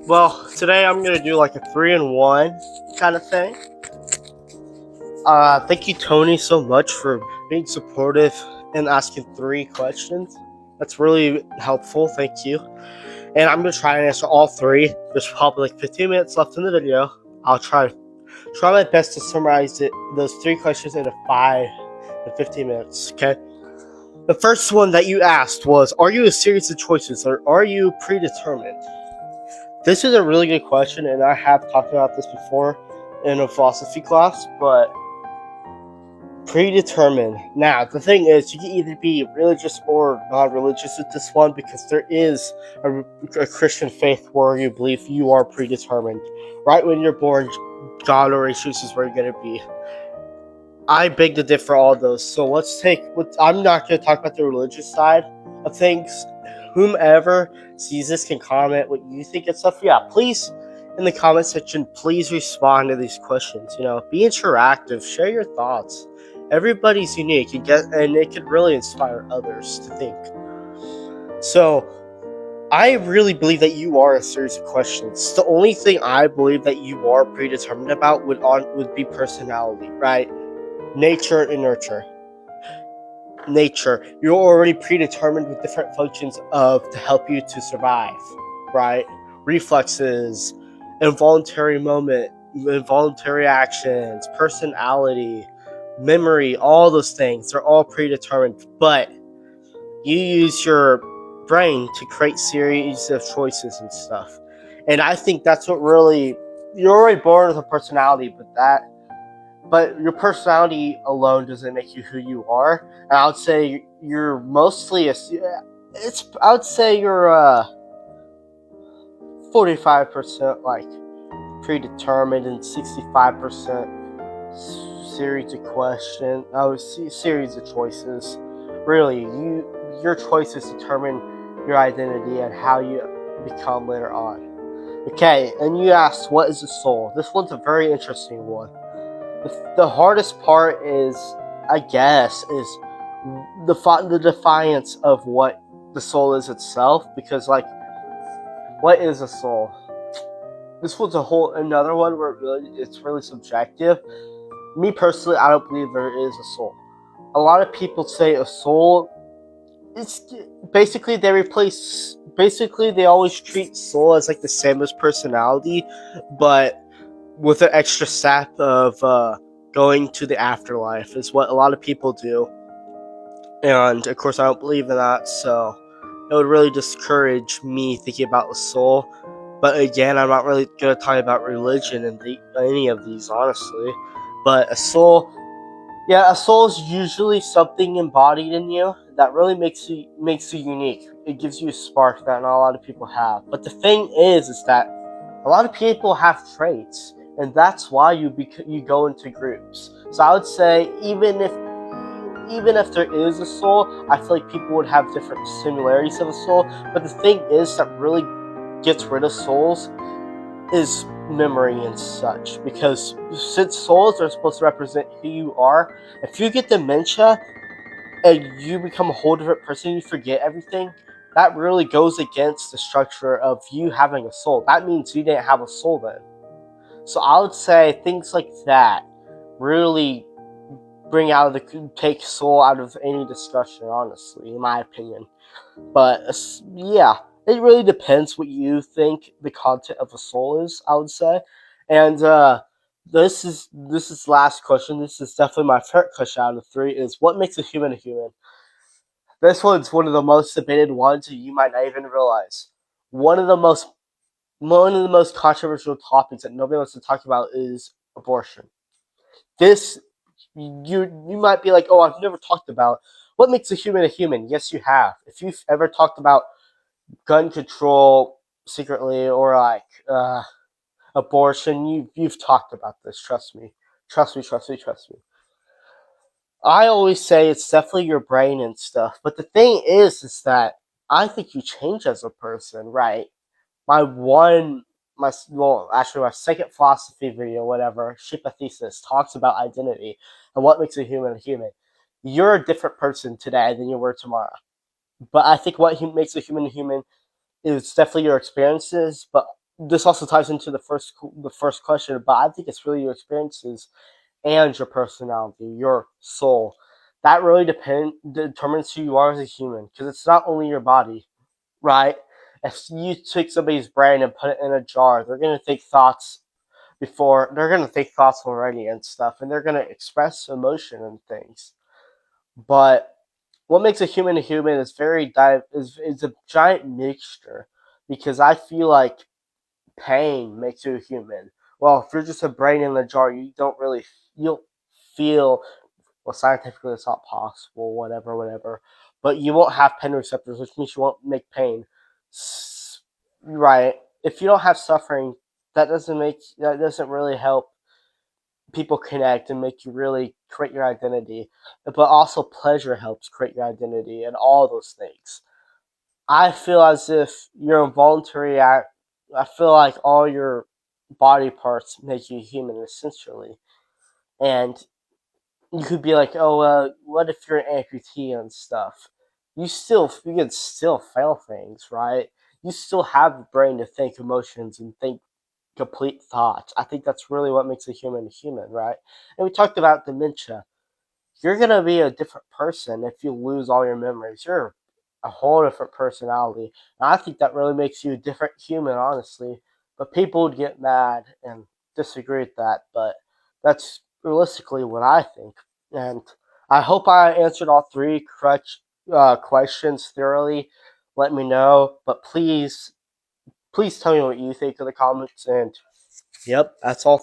Well, today I'm gonna do like a 3-in-1 kind of thing. Thank you, Tony, so much for being supportive and asking 3 questions. That's really helpful. Thank you. And I'm gonna try and answer all 3. There's probably like 15 minutes left in the video. I'll try my best to summarize those 3 questions into 5 to 15 minutes. Okay. The first one that you asked was, "Are you a series of choices, or are you predetermined?" This is a really good question, and I have talked about this before in a philosophy class, but predetermined. Now, the thing is, you can either be religious or non-religious with this one, because there is a Christian faith where you believe you are predetermined. Right when you're born, God already chooses where you're going to be. I beg to differ all of those. So I'm not going to talk about the religious side of things. Whomever sees this can comment what you think and stuff. Yeah, please, in the comment section, please respond to these questions. Be interactive, share your thoughts. Everybody's unique, and it can really inspire others to think. So, I really believe that you are a series of questions. The only thing I believe that you are predetermined about would be personality, right? Nature and nurture. Nature, you're already predetermined with different functions to help you to survive, right? Reflexes, involuntary actions, personality, memory, all those things, they're all predetermined, but you use your brain to create series of choices and stuff. And I think that's what really, you're already born with a personality, but your personality alone doesn't make you who you are. And I would say you're mostly I would say you're 45% like predetermined and 65% series of questions. Series of choices. Really, your choices determine your identity and how you become later on. Okay, and you asked, what is the soul? This one's a very interesting one. The hardest part is, I guess, is the defiance of what the soul is itself. Because, like, what is a soul? This one's another one where it's really subjective. Me personally, I don't believe there is a soul. A lot of people say a soul. It's basically they always treat soul as like the same as personality, but with an extra step of going to the afterlife is what a lot of people do. And of course I don't believe in that, so it would really discourage me thinking about the soul. But again, I'm not really going to talk about religion and any of these, honestly. But a soul is usually something embodied in you that really makes you unique. It gives you a spark that not a lot of people have. But the thing is that a lot of people have traits, and that's why you go into groups. So I would say even if there is a soul, I feel like people would have different similarities of a soul. But the thing is that really gets rid of souls is memory and such, because since souls are supposed to represent who you are, if you get dementia and you become a whole different person, you forget everything, that really goes against the structure of you having a soul. That means you didn't have a soul then. So I would say things like that really take soul out of any discussion, honestly, in my opinion. But yeah, it really depends what you think the content of a soul is, I would say. And this is last question. This is definitely my favorite question out of 3. Is, what makes a human a human? This one's one of the most debated ones, and you might not even realize. One of the most controversial topics that nobody wants to talk about is abortion. This, you might be like, oh, I've never talked about what makes a human a human. Yes, you have. If you've ever talked about gun control secretly, or like abortion, you've talked about this. Trust me. I always say it's definitely your brain and stuff. But the thing is that I think you change as a person, right? My second philosophy video, whatever, ship a thesis, talks about identity and what makes a human a human. You're a different person today than you were tomorrow. But I think what makes a human it's definitely your experiences, but this also ties into the first question. But I think it's really your experiences and your personality, your soul. That really determines who you are as a human, because it's not only your body, right? If you take somebody's brain and put it in a jar, they're gonna think thoughts already and stuff, and they're gonna express emotion and things. But what makes a human is is a giant mixture, because I feel like pain makes you a human. Well, if you're just a brain in a jar, you'll feel, well, scientifically it's not possible, whatever, whatever. But you won't have pain receptors, which means you won't make pain. Right. If you don't have suffering, that doesn't really help people connect and make you really create your identity. But also pleasure helps create your identity and all those things. I feel as if your involuntary act. I feel like all your body parts make you human essentially, and you could be like, oh, what if you're an amputee and stuff? You can still fail things, right? You still have the brain to think emotions and think complete thoughts. I think that's really what makes a human, right? And we talked about dementia. You're gonna be a different person if you lose all your memories. You're a whole different personality. And I think that really makes you a different human, honestly. But people would get mad and disagree with that. But that's realistically what I think. And I hope I answered all three questions thoroughly. Let me know. But please tell me what you think in the comments. And yep, that's all.